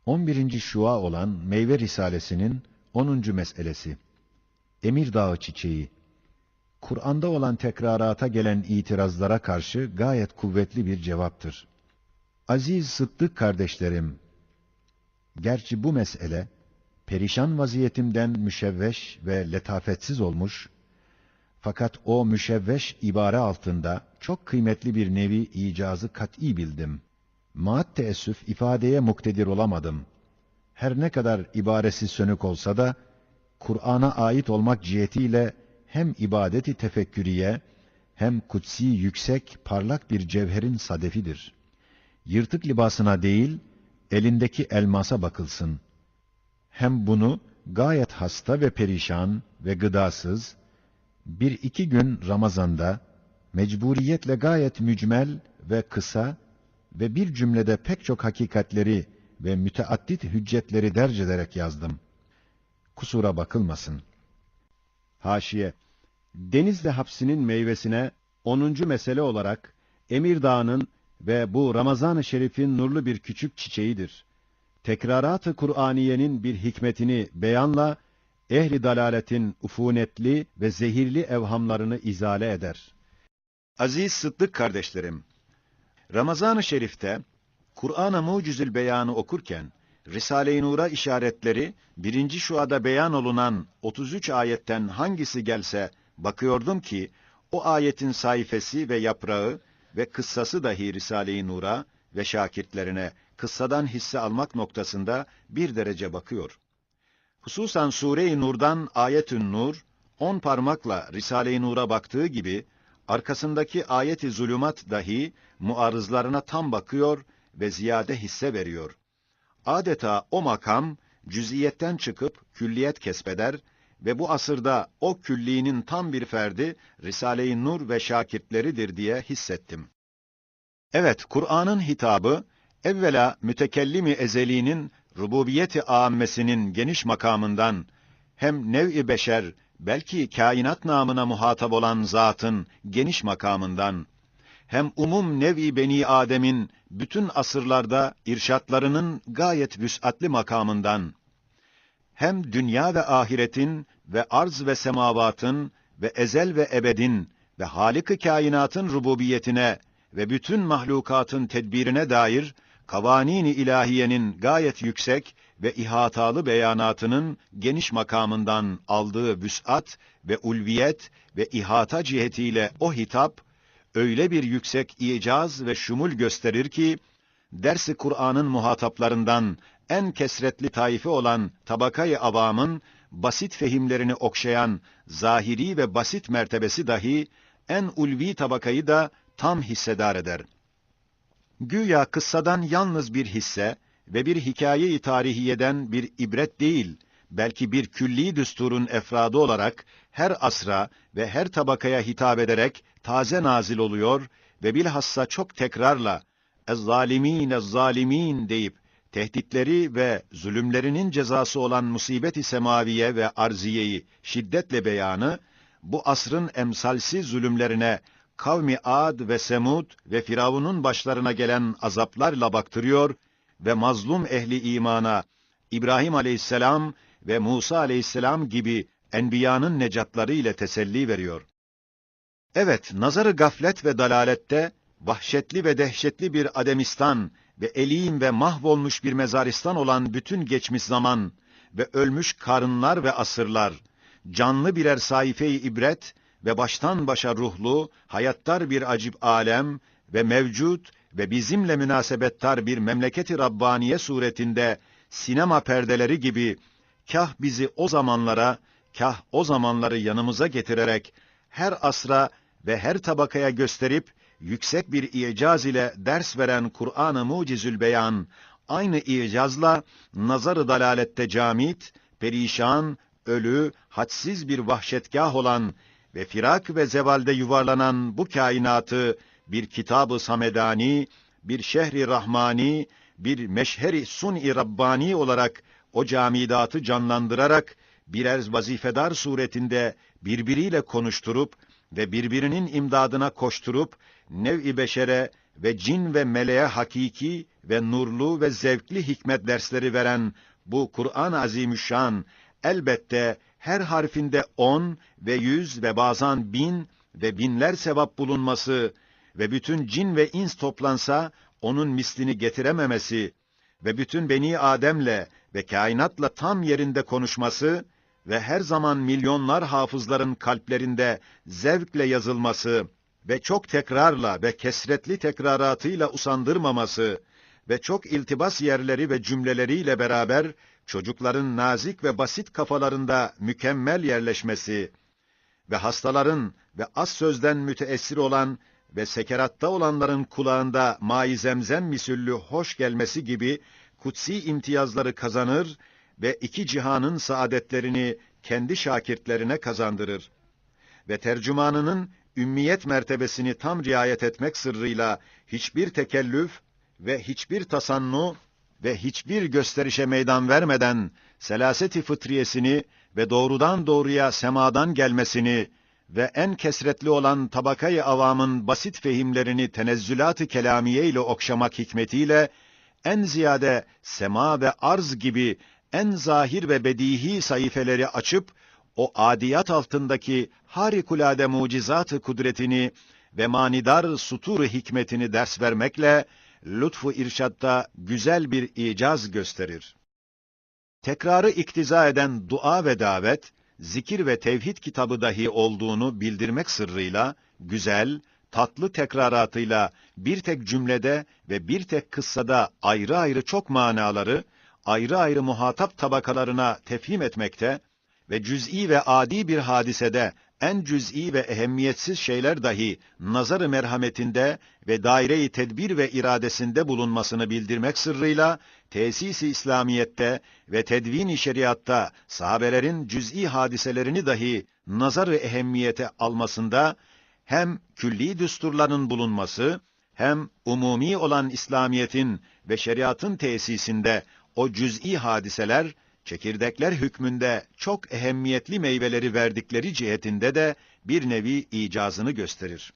11. şua olan Meyve Risalesi'nin 10. meselesi. Emirdağ çiçeği. Kur'an'da olan tekrarata gelen itirazlara karşı gayet kuvvetli bir cevaptır. Aziz Sıddık kardeşlerim, gerçi bu mesele, perişan vaziyetimden müşevveş ve letafetsiz olmuş, fakat o müşevveş ibare altında çok kıymetli bir nevi icazı kat'î bildim. Maat teessüf ifadeye muktedir olamadım. Her ne kadar ibaresi sönük olsa da, Kur'an'a ait olmak cihetiyle hem ibadeti tefekküriye, hem kutsi yüksek, parlak bir cevherin sadefidir. Yırtık libasına değil, elindeki elmasa bakılsın. Hem bunu gayet hasta ve perişan ve gıdasız, bir iki gün Ramazan'da, mecburiyetle gayet mücmel ve kısa ve bir cümlede pek çok hakikatleri ve müteaddit hüccetleri derc ederek yazdım. Kusura bakılmasın. Haşiye. Denizli hapsinin meyvesine 10. mesele olarak Emirdağ'ın ve bu Ramazan-ı Şerif'in nurlu bir küçük çiçeğidir. Tekrarat-ı Kur'aniyenin bir hikmetini beyanla ehli dalaletin ufunetli ve zehirli evhamlarını izale eder. Aziz Sıddık kardeşlerim, Ramazan-ı Şerif'te Kur'an-ı Mucizül Beyan'ı okurken Risale-i Nur'a işaretleri 1. şuada beyan olunan 33 ayetten hangisi gelse bakıyordum ki o ayetin sayfası ve yaprağı ve kıssası dahi Risale-i Nur'a ve şakirtlerine kıssadan hisse almak noktasında bir derece bakıyor. Hususan Sure-i Nur'dan Ayet-ün Nur 10 parmakla Risale-i Nur'a baktığı gibi arkasındaki ayet-i zulümat dahi muarızlarına tam bakıyor ve ziyade hisse veriyor. Adeta o makam cüz'iyetten çıkıp külliyet kesbeder ve bu asırda o külliğinin tam bir ferdi Risale-i Nur ve şakirtleridir diye hissettim. Evet, Kur'an'ın hitabı evvela mütekellim-i ezeliğinin rububiyet-i âmmesinin geniş makamından hem nev-i beşer belki kainat namına muhatap olan zatın geniş makamından hem umum nev-i beni Adem'in bütün asırlarda irşatlarının gayet vüs'atli makamından, hem dünya ve ahiretin ve arz ve semavatın ve ezel ve ebedin ve Halik-i kainatın rububiyetine ve bütün mahlukatın tedbirine dair kavanin-i ilahiyenin gayet yüksek ve ihatalı beyanatının geniş makamından aldığı vüs'at ve ulviyet ve ihata cihetiyle o hitap, öyle bir yüksek icaz ve şumul gösterir ki, ders-i Kur'an'ın muhataplarından en kesretli taife olan tabakayı avamın basit fehimlerini okşayan zahiri ve basit mertebesi dahi en ulvi tabakayı da tam hissedar eder. Güya kıssadan yalnız bir hisse ve bir hikaye-i tarihiyeden bir ibret değil, belki bir külli düsturun efradı olarak her asra ve her tabakaya hitap ederek taze nazil oluyor ve bilhassa çok tekrarla "Ez-zalimin, ez-zalimin" deyip tehditleri ve zulümlerinin cezası olan musibet-i semaviye ve arziyeyi şiddetle beyanı, bu asrın emsalsiz zulümlerine kavmi Ad ve Semud ve Firavun'un başlarına gelen azaplarla baktırıyor ve mazlum ehli imana İbrahim aleyhisselam ve Musa aleyhisselam gibi enbiyanın necatları ile teselli veriyor. Evet, nazarı gaflet ve dalalette vahşetli ve dehşetli bir Ademistan ve elim ve mahvolmuş bir mezaristan olan bütün geçmiş zaman ve ölmüş karınlar ve asırlar, canlı birer sayfe-i ibret ve baştan başa ruhlu, hayattar bir acip alem ve mevcut ve bizimle münasebettar bir memleket-i Rabbaniye suretinde sinema perdeleri gibi kah bizi o zamanlara, kah o zamanları yanımıza getirerek her asra ve her tabakaya gösterip yüksek bir icaz ile ders veren Kur'an-ı Mucizül Beyan, aynı icazla nazar-ı dalalette camit, perişan, ölü, hadsiz bir vahşetgah olan ve firak ve zevalde yuvarlanan bu kainatı bir kitab-ı samedani, bir şehri rahmani, bir meşheri sun-i rabbani olarak o camidatı canlandırarak birer vazifedar suretinde birbiriyle konuşturup ve birbirinin imdadına koşturup nev-i beşere ve cin ve meleğe hakiki ve nurlu ve zevkli hikmet dersleri veren bu Kur'an-ı Azimüşşan, elbette her harfinde 10 ve 100 ve bazen 1000 ve binler sevap bulunması ve bütün cin ve ins toplansa onun mislini getirememesi ve bütün Beni Adem'le ve kainatla tam yerinde konuşması ve her zaman milyonlar hafızların kalplerinde zevkle yazılması ve çok tekrarla ve kesretli tekraratıyla usandırmaması ve çok iltibas yerleri ve cümleleriyle beraber çocukların nazik ve basit kafalarında mükemmel yerleşmesi ve hastaların ve az sözden müteessir olan ve sekeratta olanların kulağında mai zemzem misüllü hoş gelmesi gibi kutsi imtiyazları kazanır ve iki cihanın saadetlerini kendi şakirtlerine kazandırır. Ve tercümanının ümmiyet mertebesini tam riayet etmek sırrıyla hiçbir tekellüf ve hiçbir tasannu ve hiçbir gösterişe meydan vermeden selaseti fıtriyesini ve doğrudan doğruya semadan gelmesini ve en kesretli olan tabakayı avamın basit fehimlerini tenezzülat-ı kelamiye ile okşamak hikmetiyle en ziyade sema ve arz gibi en zahir ve bedihi sayfeleri açıp o adiyat altındaki harikulade mucizat-ı kudretini ve manidar sutur hikmetini ders vermekle lütfu irşatta güzel bir icaz gösterir. Tekrarı iktiza eden dua ve davet, zikir ve tevhid kitabı dahi olduğunu bildirmek sırrıyla, güzel, tatlı tekraratıyla bir tek cümlede ve bir tek kıssada ayrı ayrı çok manaları, ayrı ayrı muhatap tabakalarına tefhim etmekte ve cüz'i ve adi bir hadisede en cüz'i ve ehemmiyetsiz şeyler dahi nazar-ı merhametinde ve daire-i tedbir ve iradesinde bulunmasını bildirmek sırrıyla tesis-i İslamiyet'te ve tedvin-i şeriatta sahabelerin cüz'i hadiselerini dahi nazar-ı ehemmiyete almasında hem külli düsturların bulunması hem umumi olan İslamiyet'in ve şeriatın tesisinde o cüz'i hadiseler çekirdekler hükmünde çok ehemmiyetli meyveleri verdikleri cihetinde de bir nevi icazını gösterir.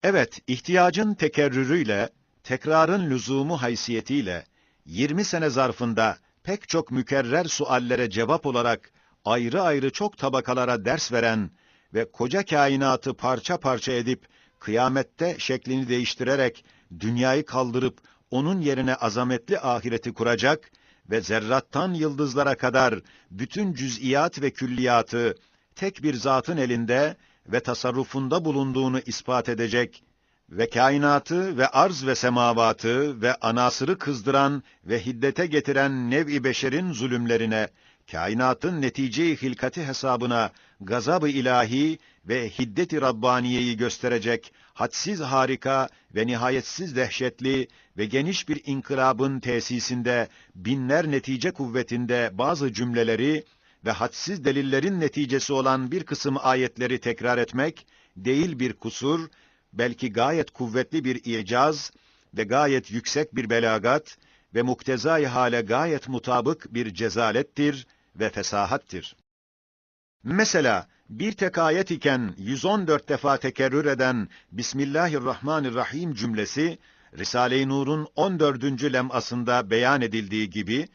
Evet, ihtiyacın tekerrürüyle, tekrarın lüzumu haysiyetiyle, 20 sene zarfında pek çok mükerrer suallere cevap olarak ayrı ayrı çok tabakalara ders veren ve koca kainatı parça parça edip, kıyamette şeklini değiştirerek, dünyayı kaldırıp, onun yerine azametli ahireti kuracak ve zerrattan yıldızlara kadar bütün cüz'iyat ve külliyatı tek bir zatın elinde ve tasarrufunda bulunduğunu ispat edecek ve kainatı ve arz ve semavatı ve anasırı kızdıran ve hiddete getiren nev-i beşerin zulümlerine, kainatın netice-i hilkati hesabına gazab-ı ilahi ve hiddet-i Rabbaniye'yi gösterecek hadsiz harika ve nihayetsiz dehşetli ve geniş bir inkılabın tesisinde binler netice kuvvetinde bazı cümleleri ve hadsiz delillerin neticesi olan bir kısım ayetleri tekrar etmek, değil bir kusur, belki gayet kuvvetli bir icaz ve gayet yüksek bir belagat ve muktezai hale gayet mutabık bir cezalettir ve fesahattir. Mesela bir tek ayet iken 114 defa tekerrür eden Bismillahirrahmanirrahim cümlesi, Risale-i Nur'un 14. lem'asında beyan edildiği gibi,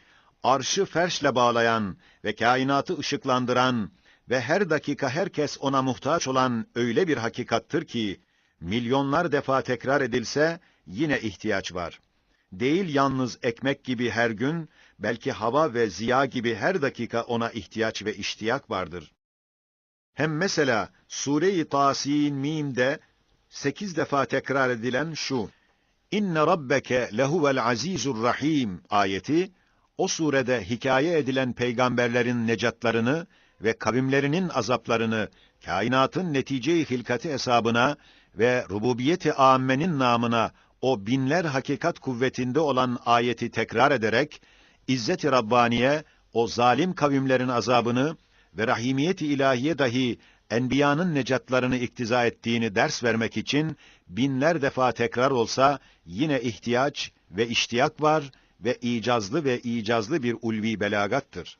arşı ferşle bağlayan ve kainatı ışıklandıran ve her dakika herkes ona muhtaç olan öyle bir hakikattır ki, milyonlar defa tekrar edilse yine ihtiyaç var. Değil yalnız ekmek gibi her gün, belki hava ve ziya gibi her dakika ona ihtiyaç ve iştiyak vardır. Hem mesela Sure-i Tasin Mim'de 8 defa tekrar edilen şu: İnne rabbeke lehuvel azizur rahim ayeti, o surede hikaye edilen peygamberlerin necatlarını ve kavimlerinin azaplarını kainatın netice-i hilkati hesabına ve rububiyeti âmmenin namına o binler hakikat kuvvetinde olan ayeti tekrar ederek, İzzet-i Rabbaniye o zalim kavimlerin azabını ve rahimiyet-i ilahiye dahi enbiyanın necatlarını iktiza ettiğini ders vermek için binler defa tekrar olsa yine ihtiyaç ve iştiyak var ve icazlı bir ulvi belagattır.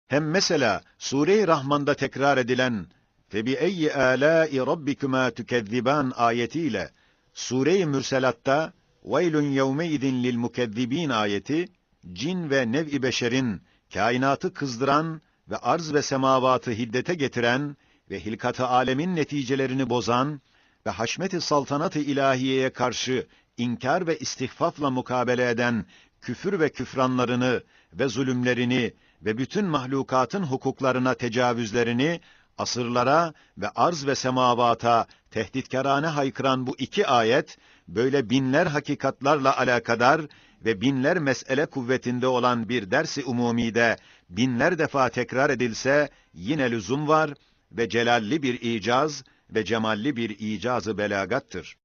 Hem mesela Sure-i Rahman'da tekrar edilen فَبِأَيِّ آلَاءِ رَبِّكُمَا تُكَذِّبَانِ ayetiyle Sure-i Mürselat'ta Veylun yevmeidin lil mukezzibin ayeti, cin ve nev-i beşerin kainatı kızdıran ve arz ve semavatı hiddete getiren ve hilkat-ı alemin neticelerini bozan ve haşmet-i saltanat-ı ilahiyeye karşı inkar ve istihfafla mukabele eden küfür ve küfranlarını ve zulümlerini ve bütün mahlukatın hukuklarına tecavüzlerini asırlara ve arz ve semavata tehditkârâne haykıran bu iki ayet, böyle binler hakikatlarla alakadar ve binler mesele kuvvetinde olan bir ders-i umumide binler defa tekrar edilse yine lüzum var ve celalli bir icaz ve cemalli bir icaz-ı belagattır.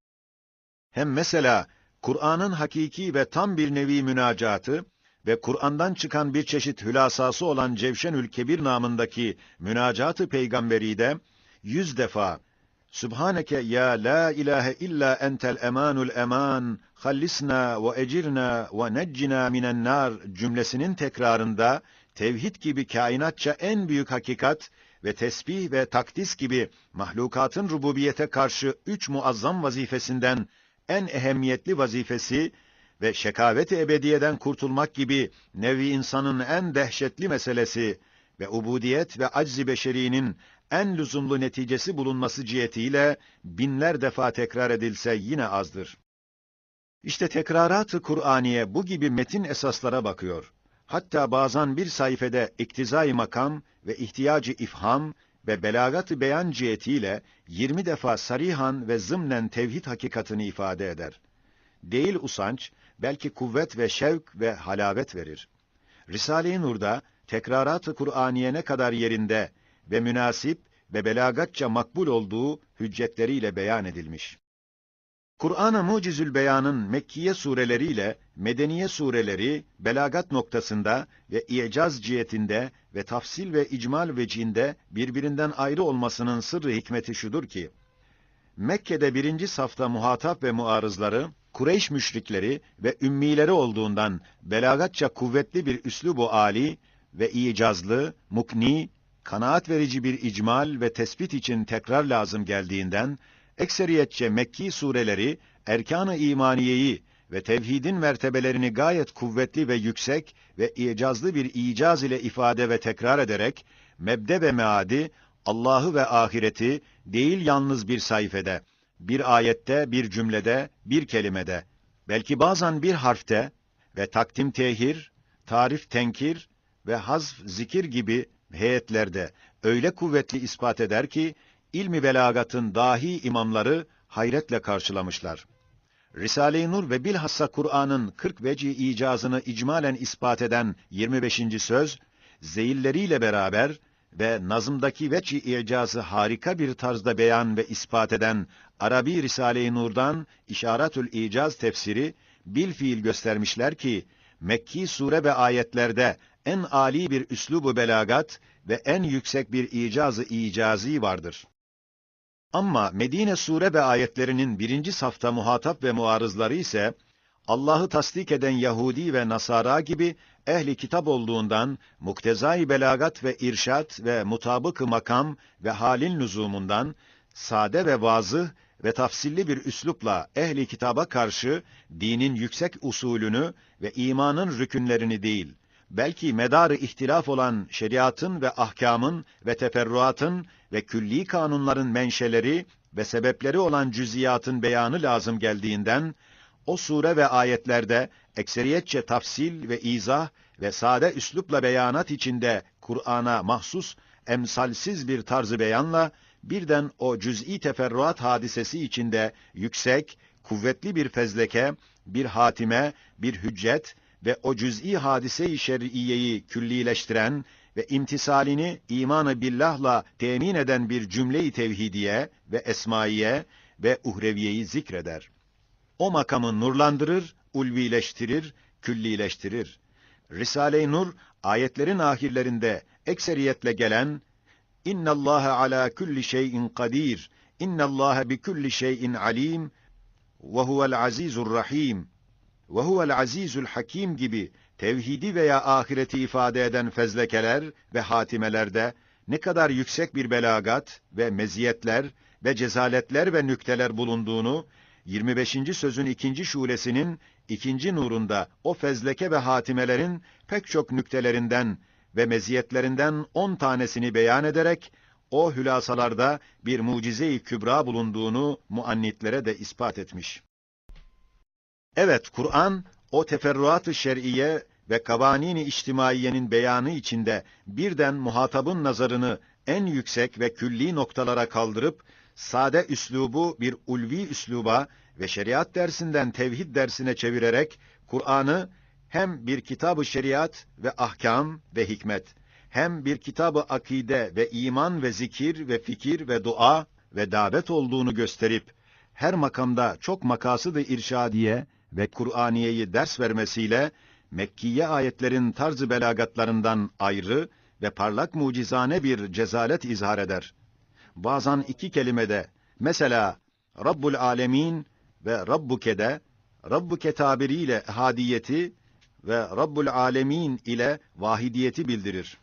Hem mesela Kur'an'ın hakiki ve tam bir nevi münacatı ve Kur'an'dan çıkan bir çeşit hülasası olan Cevşenül Kebir namındaki münacat-ı peygamberi de 100 defa Sübhaneke ya la ilahe illa entel emanul eman, hallisna ve ecirna ve neccina minen nar cümlesinin tekrarında tevhid gibi kainatça en büyük hakikat ve tesbih ve takdis gibi mahlukatın rububiyete karşı 3 muazzam vazifesinden en ehemmiyetli vazifesi ve şekavet-i ebediyeden kurtulmak gibi nevi insanın en dehşetli meselesi ve ubudiyet ve acz-i beşerinin en lüzumlu neticesi bulunması cihetiyle binler defa tekrar edilse yine azdır. İşte tekrarat-ı Kur'aniye bu gibi metin esaslara bakıyor. Hatta bazen bir sayfede iktizai makam ve ihtiyacı ifham ve belagat-ı beyan cihetiyle 20 defa sarihan ve zımnen tevhid hakikatini ifade eder. Değil usanç, belki kuvvet ve şevk ve halavet verir. Risale-i Nur'da tekrarat-ı Kur'aniye ne kadar yerinde ve münasip ve belagatça makbul olduğu hüccetleriyle beyan edilmiş. Kur'an-ı Mucizül Beyan'ın Mekkiye sureleriyle Medeniye sureleri belagat noktasında ve i'caz cihetinde ve tafsil ve icmal vecihinde birbirinden ayrı olmasının sırrı hikmeti şudur ki, Mekke'de birinci safta muhatap ve muarızları, Kureyş müşrikleri ve ümmileri olduğundan belagatça kuvvetli bir üslubu âli ve icazlı, mukni, kanaat verici bir icmal ve tespit için tekrar lazım geldiğinden, ekseriyetçe Mekki sureleri, erkan-ı imaniyeyi ve tevhidin mertebelerini gayet kuvvetli ve yüksek ve icazlı bir icaz ile ifade ve tekrar ederek, mebde ve meadi, Allah'ı ve ahireti değil yalnız bir sayfede, bir ayette, bir cümlede, bir kelimede, belki bazen bir harfte ve takdim tehir, tarif tenkir ve hazf zikir gibi heyetlerde öyle kuvvetli ispat eder ki, ilmi belagatın dahi imamları hayretle karşılamışlar. Risale-i Nur ve bilhassa Kur'an'ın 40 veci icazını icmalen ispat eden 25. söz, zeyilleriyle beraber ve nazımdaki veci icazı harika bir tarzda beyan ve ispat eden Arabi Risale-i Nur'dan İşaretül İcaz tefsiri bilfiil göstermişler ki, Mekki sure ve ayetlerde en âli bir üslubu belagat ve en yüksek bir icazı icazi vardır. Ama Medine sure ve ayetlerinin birinci safta muhatap ve muarızları ise, Allah'ı tasdik eden Yahudi ve Nasara gibi ehli kitap olduğundan, muktezai belagat ve irşat ve mutabık-ı makam ve halin lüzumundan, sade ve vazıh ve tafsilli bir üslupla ehli kitaba karşı dinin yüksek usulünü ve imanın rükünlerini değil, belki medarı ihtilaf olan şeriatın ve ahkamın ve teferruatın ve külli kanunların menşeleri ve sebepleri olan cüziyatın beyanı lazım geldiğinden, o sure ve ayetlerde ekseriyetçe tafsil ve izah ve sade üslupla beyanat içinde Kur'an'a mahsus emsalsiz bir tarzı beyanla, birden o cüz'i teferruat hadisesi içinde yüksek, kuvvetli bir fezleke, bir hatime, bir hüccet ve o cüz'i hadise-i şer'iyeyi küllileştiren ve imtisalini iman-ı billah'la temin eden bir cümle-i tevhidiye ve esmaiye ve uhreviyeyi zikreder. O makamı nurlandırır, ulvileştirir, küllileştirir. Risale-i Nur, ayetlerin ahirlerinde ekseriyetle gelen İnna Allaha ala kulli şeyin kadir. İnna Allaha bi kulli şeyin alim. Ve huvel azizur rahim. Ve huvel azizul hakim gibi tevhidi veya ahireti ifade eden fezlekeler ve hatimelerde ne kadar yüksek bir belagat ve meziyetler ve cezaletler ve nükteler bulunduğunu 25. sözün 2. şulesinin 2. nurunda o fezleke ve hatimelerin pek çok nüktelerinden ve meziyetlerinden 10 tanesini beyan ederek, o hülasalarda bir mucize-i kübra bulunduğunu muannitlere de ispat etmiş. Evet, Kur'an, o teferruat-ı şer'iye ve kavanin-i içtimaiyenin beyanı içinde birden muhatabın nazarını en yüksek ve külli noktalara kaldırıp, sade üslubu bir ulvi üsluba ve şeriat dersinden tevhid dersine çevirerek, Kur'an'ı hem bir kitab-ı şeriat ve ahkam ve hikmet, hem bir kitab-ı akide ve iman ve zikir ve fikir ve dua ve davet olduğunu gösterip, her makamda çok makasıd-ı irşadiye ve Kur'aniyeyi ders vermesiyle, Mekkiye ayetlerin tarz-ı belagatlarından ayrı ve parlak mucizane bir cezalet izhar eder. Bazen 2 kelimede, mesela Rabbul Alemin ve Rabbuke'de, Rabbuke tabiriyle ehadiyeti ve Rabbul Alemin ile vahidiyeti bildirir.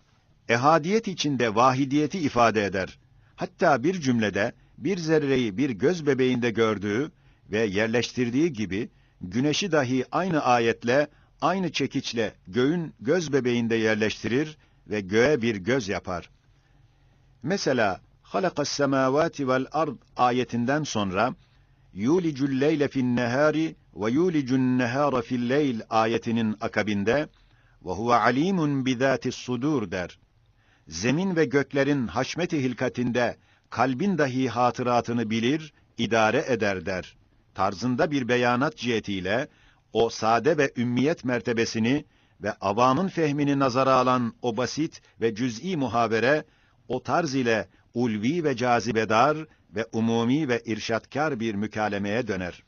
Ehadiyet içinde vahidiyeti ifade eder. Hatta bir cümlede bir zerreyi bir göz bebeğinde gördüğü ve yerleştirdiği gibi, güneşi dahi aynı ayetle, aynı çekiçle göğün göz bebeğinde yerleştirir ve göğe bir göz yapar. Mesela halakas semavati vel ard ayetinden sonra yulicul leyle fin nehari ve yulicun nehara fil leyl ayetinin akabinde ve huve alimun bizatis sudur der. Zemin ve göklerin haşmet-i hilkatinde kalbin dahi hatıratını bilir, idare eder der. Tarzında bir beyanat cihetiyle o sade ve ümmiyet mertebesini ve avamın fehmini nazara alan o basit ve cüz'i muhabere, o tarz ile ulvi ve cazibedar ve umumi ve irşatkar bir mükalemeye döner.